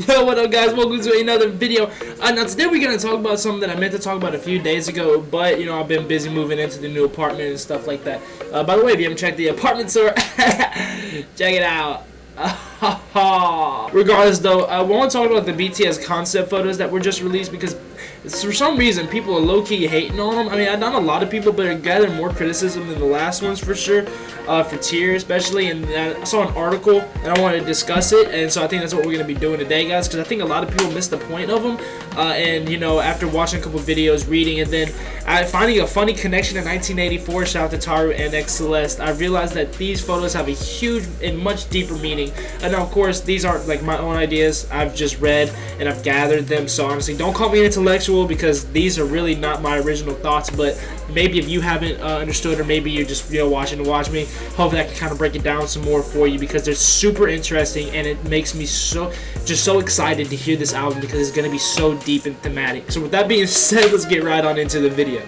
Yo, what up, guys? Welcome to another video. Now today we're gonna talk about something that I meant to talk about a few days ago, but I've been busy moving into the new apartment and stuff like that. By the way, if you haven't checked the apartment tour, check it out. Regardless, though, I want to talk about the BTS concept photos that were just released because for some reason people are low-key hating on them. I mean, not a lot of people, but it gathered more criticism than the last ones for sure, for Tier especially. And I saw an article and I wanted to discuss it, and so I think that's what we're going to be doing today, guys, because I think a lot of people missed the point of them. And after watching a couple videos, reading, and then finding a funny connection in 1984, shout out to Taru and X Celeste, I realized that these photos have a huge and much deeper meaning. And now, of course, these aren't like my own ideas. I've just read and I've gathered them, so honestly, don't call me an intellectual because these are really not my original thoughts. But maybe if you haven't understood, or maybe you're just watching to watch me, hopefully I can kind of break it down some more for you because they're super interesting, and it makes me so excited to hear this album because it's gonna be so deep and thematic. So with that being said, let's get right on into the video.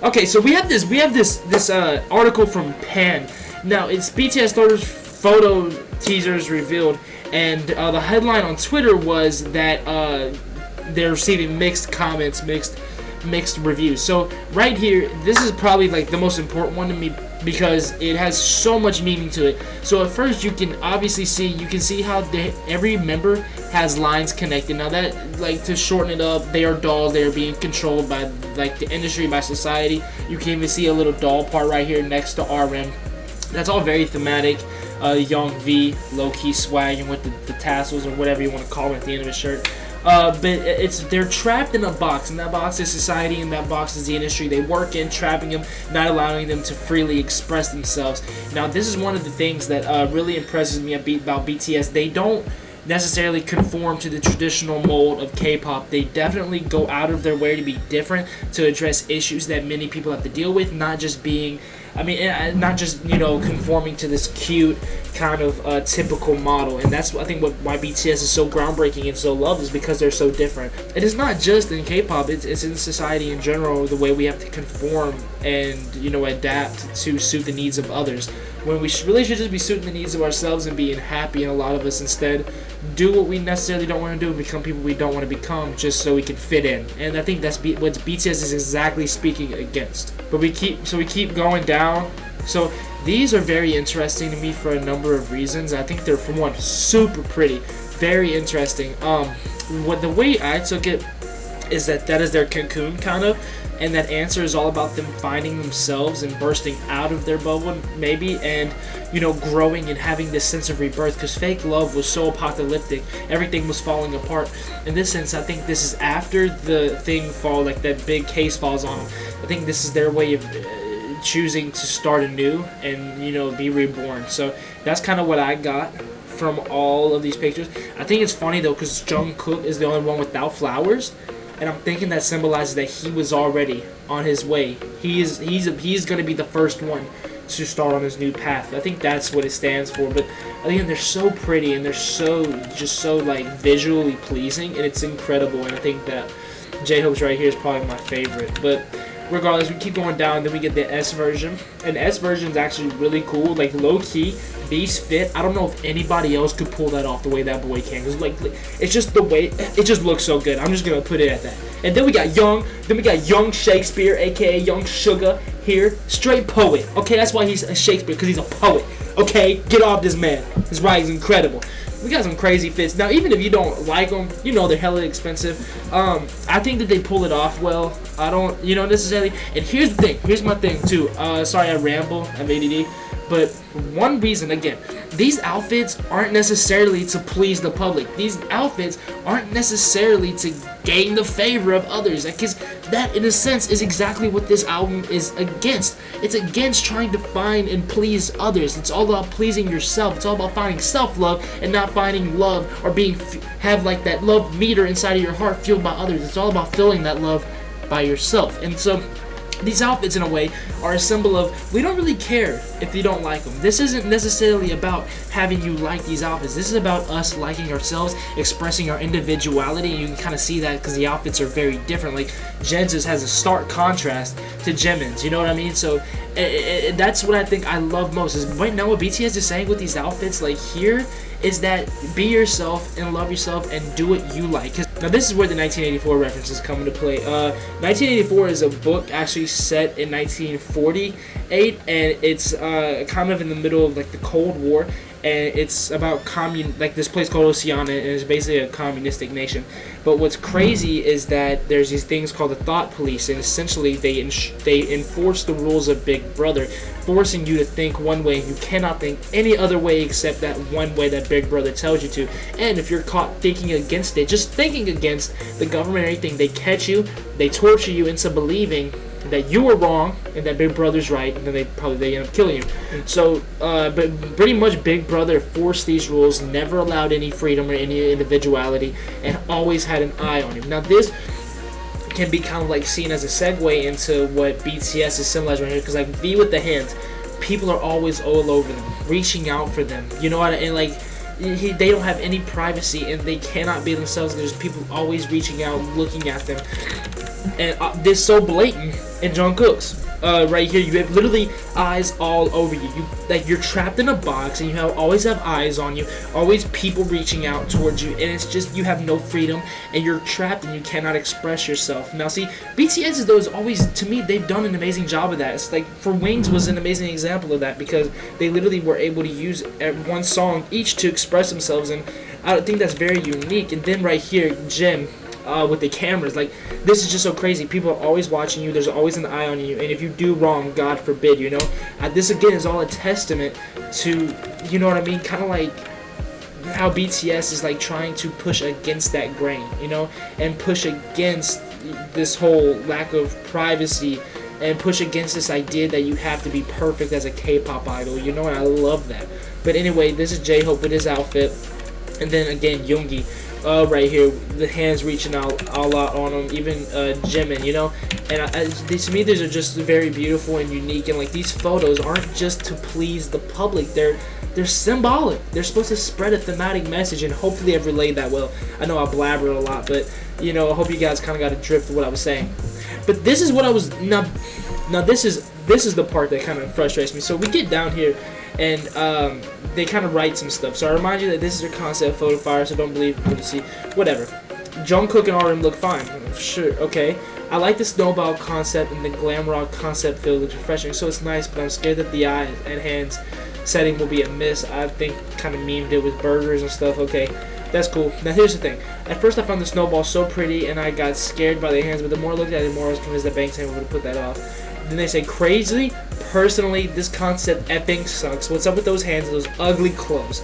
Okay, so we have this article from Pan. Now it's BTS photo teasers revealed, and the headline on Twitter was that they're receiving mixed comments, mixed reviews. So right here, this is probably like the most important one to me because it has so much meaning to it. So at first, you can obviously see how every member has lines connected. Now that, like, to shorten it up, they are dolls. They are being controlled by like the industry, by society. You can even see a little doll part right here next to RM. That's all very thematic. Young V, low-key swagging with the tassels or whatever you want to call it at the end of his shirt. But they're trapped in a box, and that box is society, and that box is the industry they work in, trapping them, not allowing them to freely express themselves. Now, this is one of the things that really impresses me about BTS. They don't necessarily conform to the traditional mold of K-pop. They definitely go out of their way to be different, to address issues that many people have to deal with, not just conforming to this cute kind of typical model. And that's, I think, why BTS is so groundbreaking and so loved, is because they're so different. It is not just in K-pop, it's in society in general, the way we have to conform and adapt to suit the needs of others, when we really should just be suiting the needs of ourselves and being happy. And a lot of us instead do what we necessarily don't want to do and become people we don't want to become just so we can fit in. And I think that's what BTS is exactly speaking against. But we keep going down. So these are very interesting to me for a number of reasons. I think they're, for one, super pretty, very interesting. The way I took it is that is their cocoon, kind of, and that answer is all about them finding themselves and bursting out of their bubble, maybe, and growing and having this sense of rebirth, because fake love was so apocalyptic, everything was falling apart. In this sense, I think this is after the thing like that big case falls on them. I think this is their way of choosing to start anew and be reborn. So that's kind of what I got from all of these pictures. I think it's funny though, because Jungkook is the only one without flowers, and I'm thinking that symbolizes that he was already on his way. He's going to be the first one to start on his new path. I think that's what it stands for. But again, they're so pretty, and they're so like visually pleasing, and it's incredible. And I think that J-Hope's right here is probably my favorite. But regardless, we keep going down, then we get the S version. And the S version is actually really cool, like low-key. These fit. I don't know if anybody else could pull that off the way that boy can. Cause it's just the way, it just looks so good. I'm just gonna put it at that. And then we got Young Shakespeare, aka Young Sugar here, straight poet. Okay, that's why he's a Shakespeare, because he's a poet. Okay, get off this man. His writing's incredible. We got some crazy fits. Now, even if you don't like them, they're hella expensive. I think that they pull it off well. I don't, necessarily. And here's the thing. Here's my thing, too. Sorry, I ramble. I'm ADD. But one reason, again, these outfits aren't necessarily to please the public. These outfits aren't necessarily to gain the favor of others. Because that, in a sense, is exactly what this album is against. It's against trying to find and please others. It's all about pleasing yourself. It's all about finding self-love and not finding love or have like that love meter inside of your heart fueled by others. It's all about filling that love by yourself. And so these outfits, in a way, are a symbol of we don't really care if you don't like them. This isn't necessarily about having you like these outfits. This is about us liking ourselves, expressing our individuality. And you can kind of see that because the outfits are very different. Like Jen's has a stark contrast to Jimin's. You know what I mean? So that's what I think I love most. Is right now what BTS is saying with these outfits, like here, is that be yourself and love yourself and do what you like. Now this is where the 1984 references come into play. 1984 is a book actually set in 1948, and it's kind of in the middle of like the Cold War, and it's about like this place called Oceania, and it's basically a communistic nation. But what's crazy is that there's these things called the thought police, and essentially they enforce the rules of Big Brother, forcing you to think one way. You cannot think any other way except that one way that Big Brother tells you to. And if you're caught thinking against it, just thinking against the government or anything, they catch you, they torture you into believing that you were wrong and that Big Brother's right, and then they end up killing you. So, but pretty much Big Brother forced these rules, never allowed any freedom or any individuality, and always had an eye on you. Now this can be kind of like seen as a segue into what BTS is symbolizing right here, because like V with the hands, people are always all over them, reaching out for them. You know what? And like they don't have any privacy, and they cannot be themselves. There's people always reaching out, looking at them. And this is so blatant in Jungkook's. Right here, you have literally eyes all over you. You're trapped in a box, and you always have eyes on you, always people reaching out towards you, and it's just you have no freedom, and you're trapped, and you cannot express yourself. Now, see, BTS is always, to me, they've done an amazing job of that. It's like for Wings was an amazing example of that, because they literally were able to use one song each to express themselves, and I think that's very unique. And then right here, Jim. With the cameras, like this is just so crazy. People are always watching you. There's always an eye on you, and if you do wrong, God forbid, you know. This again is all a testament to, you know what I mean, kind of like how BTS is like trying to push against that grain, you know, and push against this whole lack of privacy, and push against this idea that you have to be perfect as a K-pop idol, you know. And I love that. But anyway, this is J-Hope with his outfit, and then again Yoongi. Right here, the hands reaching out all out on him, even Jimin, you know. And to me, these are just very beautiful and unique. And like these photos aren't just to please the public; they're symbolic. They're supposed to spread a thematic message, and hopefully, I've relayed that well. I know I blabbered a lot, but you know, I hope you guys kind of got a drift of what I was saying. But this is what I was now. This is the part that kind of frustrates me. So we get down here, and they kind of write some stuff. So I remind you that this is your concept photo fire, so don't believe what you see. Whatever. Jungkook and RM look fine. Sure, okay. I like the snowball concept, and the glam rock concept feel looks refreshing, so it's nice, but I'm scared that the eyes and hands setting will be a miss. I think kind of memed it with burgers and stuff. Okay, that's cool. Now here's the thing. At first I found the snowball so pretty, and I got scared by the hands, but the more I looked at it, the more I was convinced that Bangtan would put that off. Then they say, crazy. Personally, this concept effing sucks. What's up with those hands and those ugly clothes?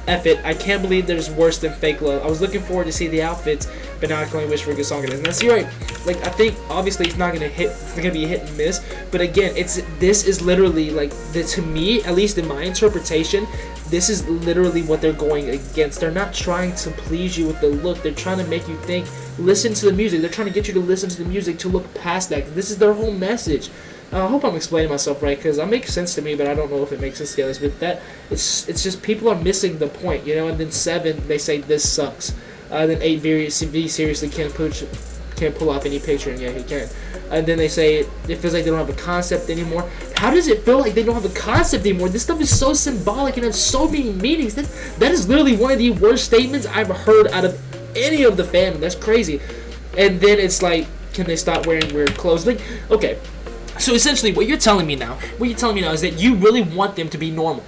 F it. I can't believe there's worse than fake love. I was looking forward to see the outfits, but now I can only wish for a good song. It is. Now, see, right? Like, I think obviously it's not gonna hit. It's gonna be a hit and miss. But again, this is literally like to me, at least in my interpretation, this is literally what they're going against. They're not trying to please you with the look. They're trying to make you think. Listen to the music. They're trying to get you to listen to the music, to look past that. This is their whole message. I hope I'm explaining myself right, because it makes sense to me, but I don't know if it makes sense to others. But it's just people are missing the point, you know. And then 7, they say this sucks. Then 8, V seriously can't pull off any picture, and yeah, he can. And then they say it feels like they don't have a concept anymore. How does it feel like they don't have a concept anymore? This stuff is so symbolic and has so many meanings. That is literally one of the worst statements I've heard out of any of the fandom. That's crazy. And then it's like, can they stop wearing weird clothes? Like, okay. So essentially, what you're telling me now is that you really want them to be normal.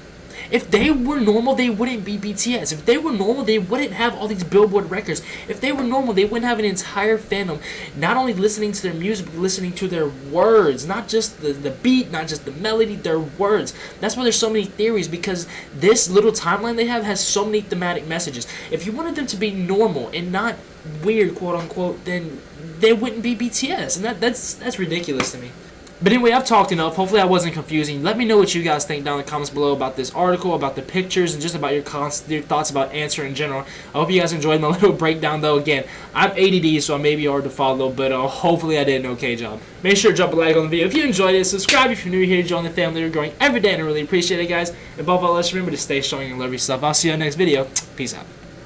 If they were normal, they wouldn't be BTS. If they were normal, they wouldn't have all these Billboard records. If they were normal, they wouldn't have an entire fandom not only listening to their music, but listening to their words. Not just the beat, not just the melody, their words. That's why there's so many theories, because this little timeline they have has so many thematic messages. If you wanted them to be normal and not weird, quote unquote, then they wouldn't be BTS. And that's ridiculous to me. But anyway, I've talked enough. Hopefully I wasn't confusing. Let me know what you guys think down in the comments below about this article, about the pictures, and just about your thoughts about Answer in general. I hope you guys enjoyed my little breakdown, though. Again, I'm ADD, so I may be hard to follow, but hopefully I did an okay job. Make sure to drop a like on the video if you enjoyed it. Subscribe if you're new here. Join the family. We're growing every day, and I really appreciate it, guys. Above all, let's remember to stay strong and love yourself. I'll see you on the next video. Peace out.